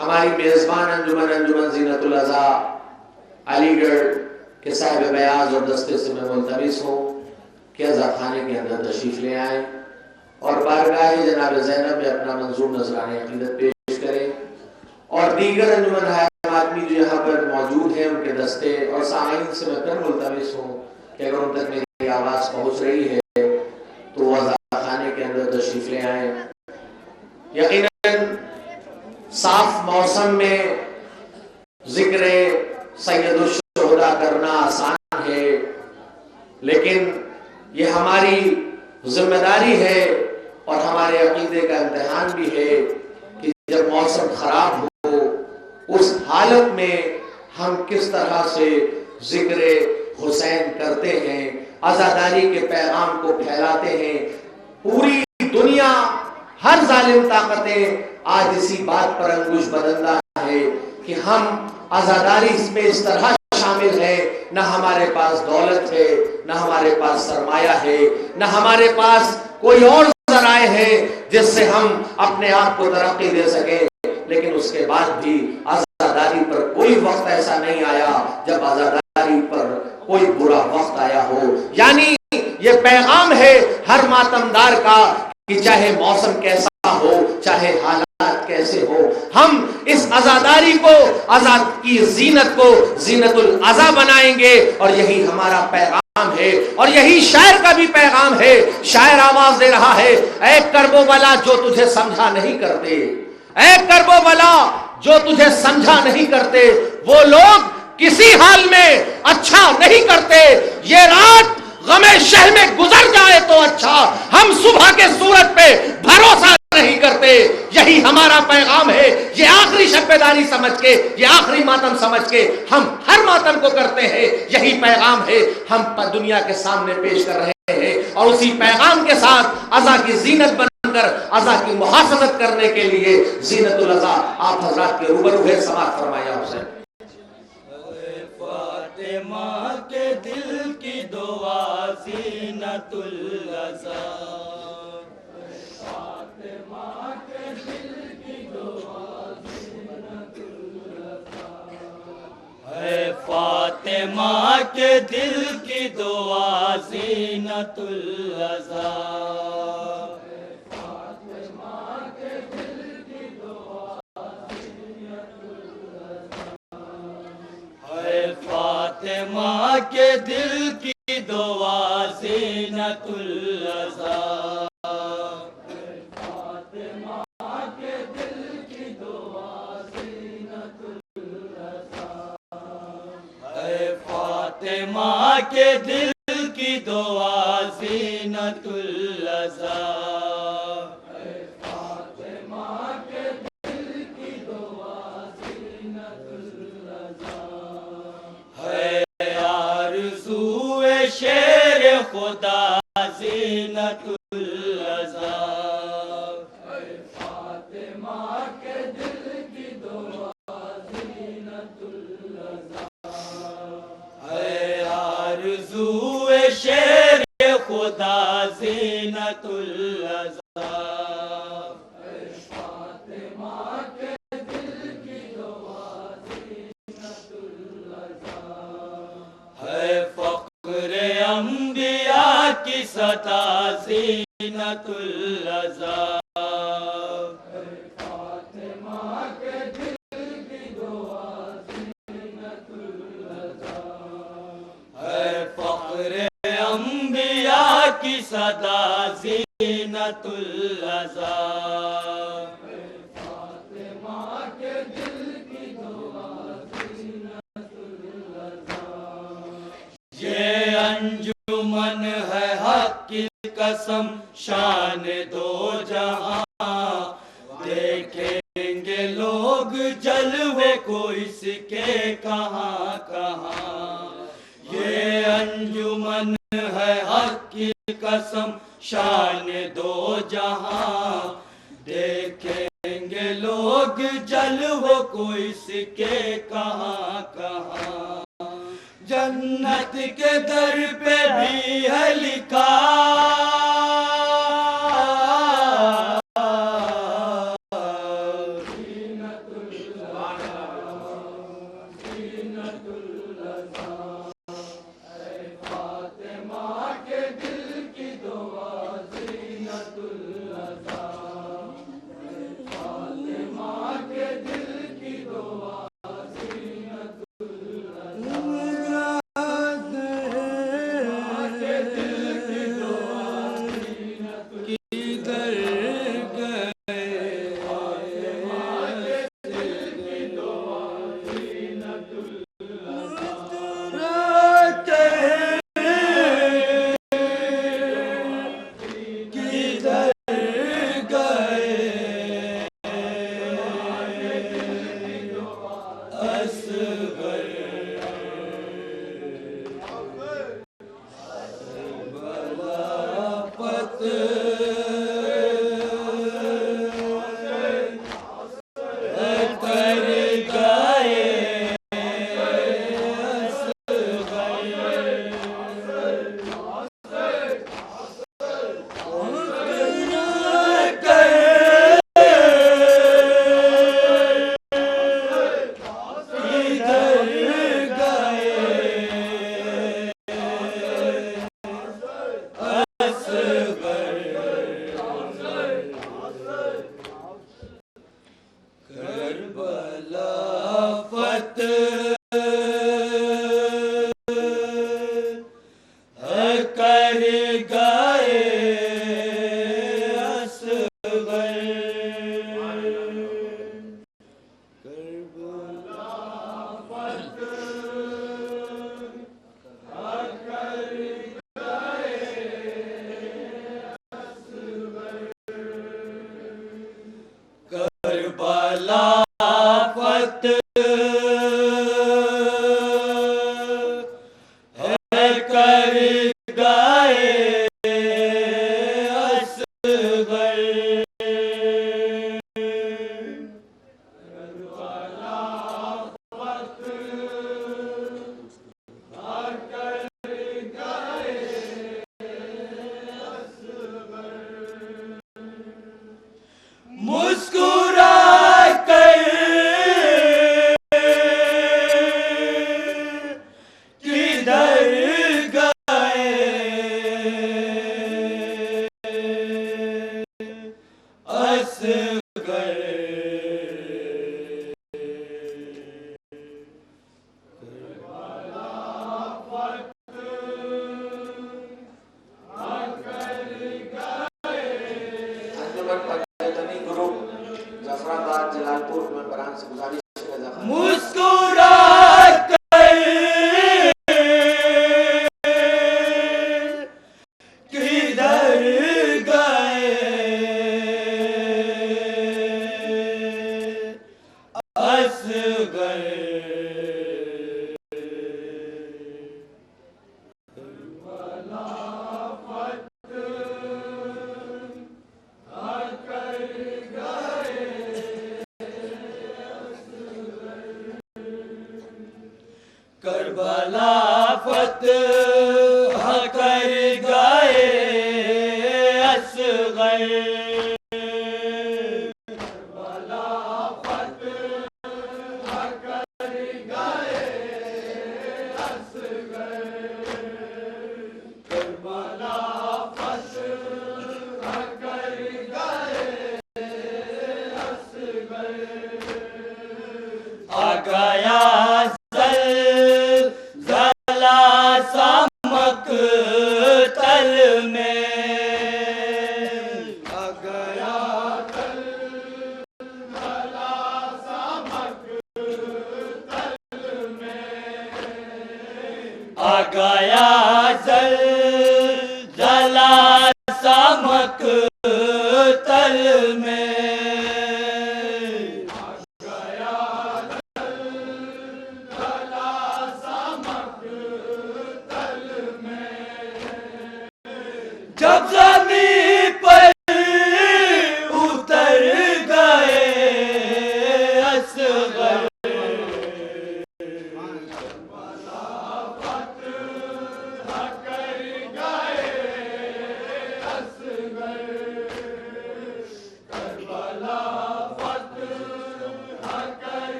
ہماری میزبان انجمن زینت العزا علی گڑھ کے صاحب بیاض اور دستے سے میں ملتمس ہوں کہ عزا خانے کے اندر تشریف لے آئیں اور بارگاہ جناب زینب میں اپنا منظور نذرانِ عقیدت پیش کریں، اور دیگر انجمن حیات ماتمی جو یہاں پر موجود ہیں ان کے دستے اور سامعین سے میں پھر ملتمس ہوں کہ اگر ان تک میری آواز پہنچ رہی ہے تو وہ عزا خانے کے اندر تشریف لے آئیں۔ یقیناً صاف موسم میں ذکر سید الشہداء کرنا آسان ہے، لیکن یہ ہماری ذمہ داری ہے اور ہمارے عقیدے کا امتحان بھی ہے کہ جب موسم خراب ہو اس حالت میں ہم کس طرح سے ذکر حسین کرتے ہیں، عزاداری کے پیغام کو پھیلاتے ہیں۔ پوری دنیا، ہر ظالم طاقتیں آج اسی بات پر انگوش بدندہ ہے کہ ہم عزاداری میں اس طرح شامل ہیں، نہ ہمارے پاس دولت ہے، نہ ہمارے پاس سرمایہ ہے، نہ ہمارے پاس کوئی اور ذرائع ہے جس سے ہم اپنے آپ کو ترقی دے سکیں، لیکن اس کے بعد بھی عزاداری پر کوئی وقت ایسا نہیں آیا جب عزاداری پر کوئی برا وقت آیا ہو۔ یعنی یہ پیغام ہے ہر ماتمدار کا کہ چاہے موسم کیسا ہو، چاہے حالات کیسے ہو، ہم اس عزاداری کو، عزاد کی زینت کو زینت العزا بنائیں گے، اور یہی ہمارا پیغام ہے اور یہی شاعر کا بھی پیغام ہے۔ شاعر آواز دے رہا ہے، اے کرب و بلا جو تجھے سمجھا نہیں کرتے، اے کرب و بلا جو تجھے سمجھا نہیں کرتے، وہ لوگ کسی حال میں اچھا نہیں کرتے، یہ رات غم شہ میں گزر جائے تو اچھا، ہم صبح کے سورج پہ بھروسہ نہیں کرتے۔ یہی ہمارا پیغام ہے، یہ آخری شب بیداری سمجھ کے، یہ آخری ماتم سمجھ کے ہم ہر ماتم کو کرتے ہیں۔ یہی پیغام ہے ہم دنیا کے سامنے پیش کر رہے ہیں، اور اسی پیغام کے ساتھ عزا کی زینت بن کر عزا کی محافظت کرنے کے لیے زینت العزا آپ حضرات کے روبرو ہے۔ سماعت فرمایا حسین۔ فاطمہ کے دل کی دعا زینت العزا، فاطمہ کے دل کی دعا زینت العزا، اے فاطمہ کے دل کی دعا زینت العزا، فاطمہ کے دل کی دعا زینت العزا، فاطمہ کے دل کی دعا زینت العزا، اے فاطمہ کے دل کی دعا زینت العزا، شیر خدا زینت العزا، اے فاطمہ کے دل کی دعا زینت العزا، اے آرزو شیر خدا زینت العزا، اے فاطمہ کے دل کی دعا زینت العزا، اے فخر انبیاء کی سطح زینت العزا، اے فاطمہ کے دل کی دعا زینت العزا، اے فخر انبیاء کی سطح زینت العزا، اے فاطمہ کے دل کی دعا زینت العزا، یہ انجمن ہے حق کی قسم شان دو جہاں، دیکھیں گے لوگ جلوے کو اس کے کہاں کہاں، یہ انجمن ہے حق کی قسم شان دو جہاں، دیکھیں گے لوگ جلوے کو اس کے کہاں کہاں، جنت کے در پہ بھی ہے لکھا زینت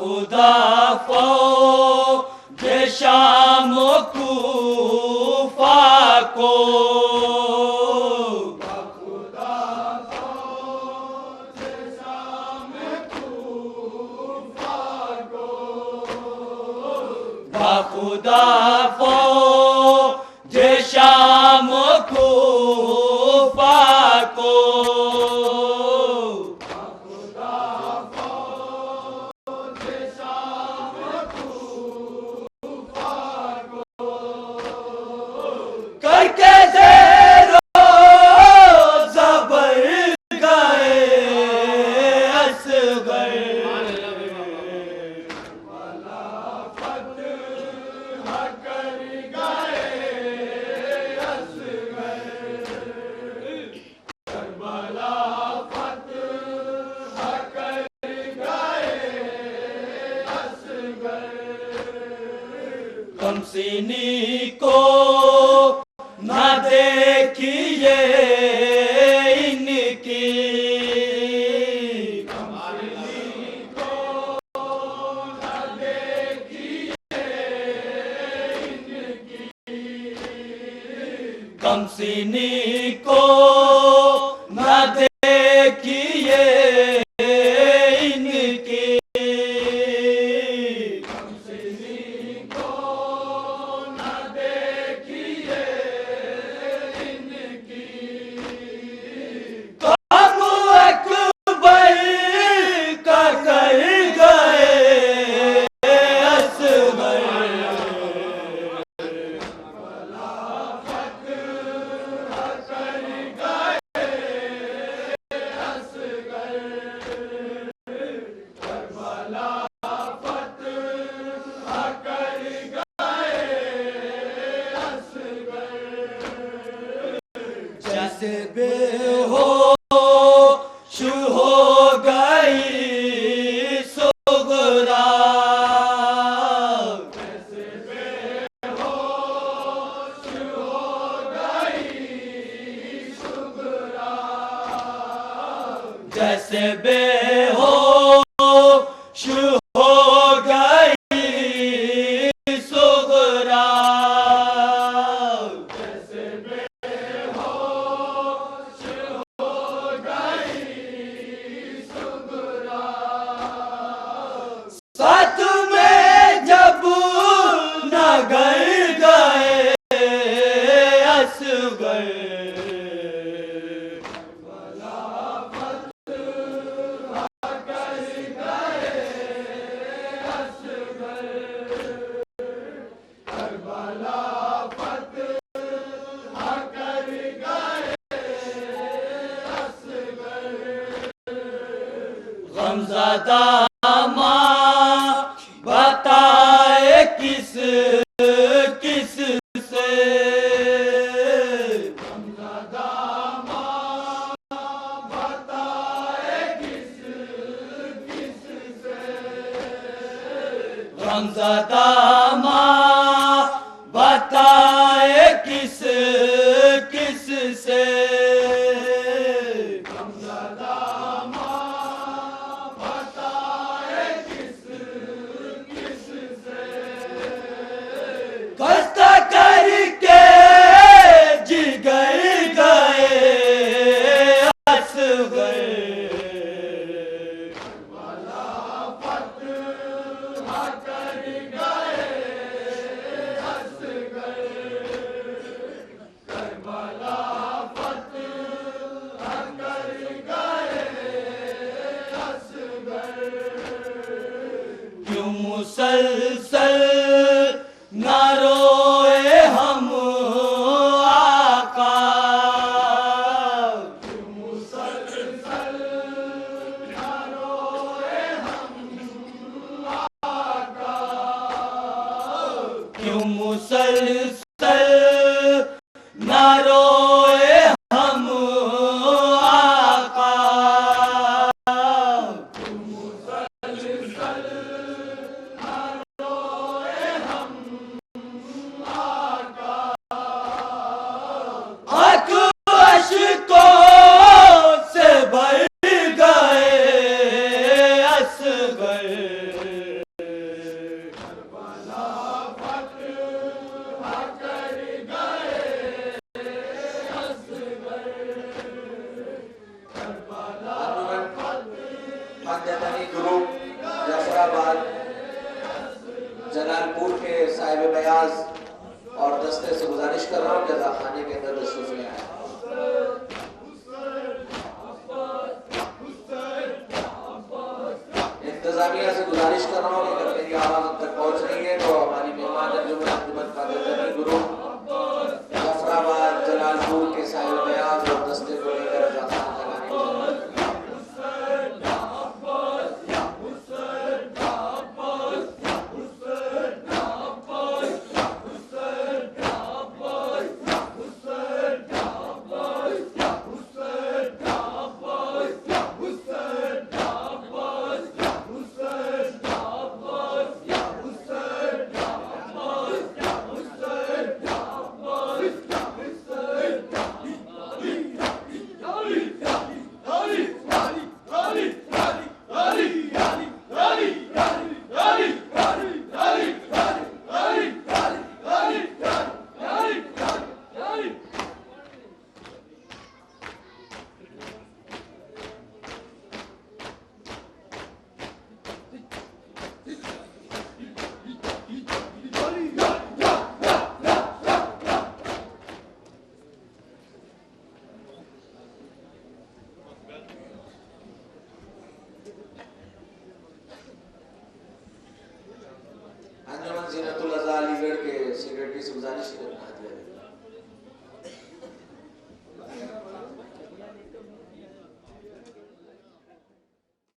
خدا فوج شام و کوفہ کو خدا فوج شام و کوفہ کو کر کے زیر و زبر گئے اصغر کم سینی کو نہ دیکھیے ان کی کم سینی کو نہ دیکھیے ان کی جیسے بے ہوش ہو گئی صغرا جیسے بے ہوش ہو گئی صغرا جیسے بے ہوش ہو گئی صغرا ساتھ میں جب نگر گئے اصغر غمزدہ ماں بتائے کس کس سے غمزدہ ماں بتائے کس کس سے غمزدہ ماں بتائے کس کس سے خستہ کر کے جگر گئے اصغر کیوں مسلسل نہ روئے ہم آقا کیوں مسلسل انتظامیہ سے گزارش کر رہا ہوں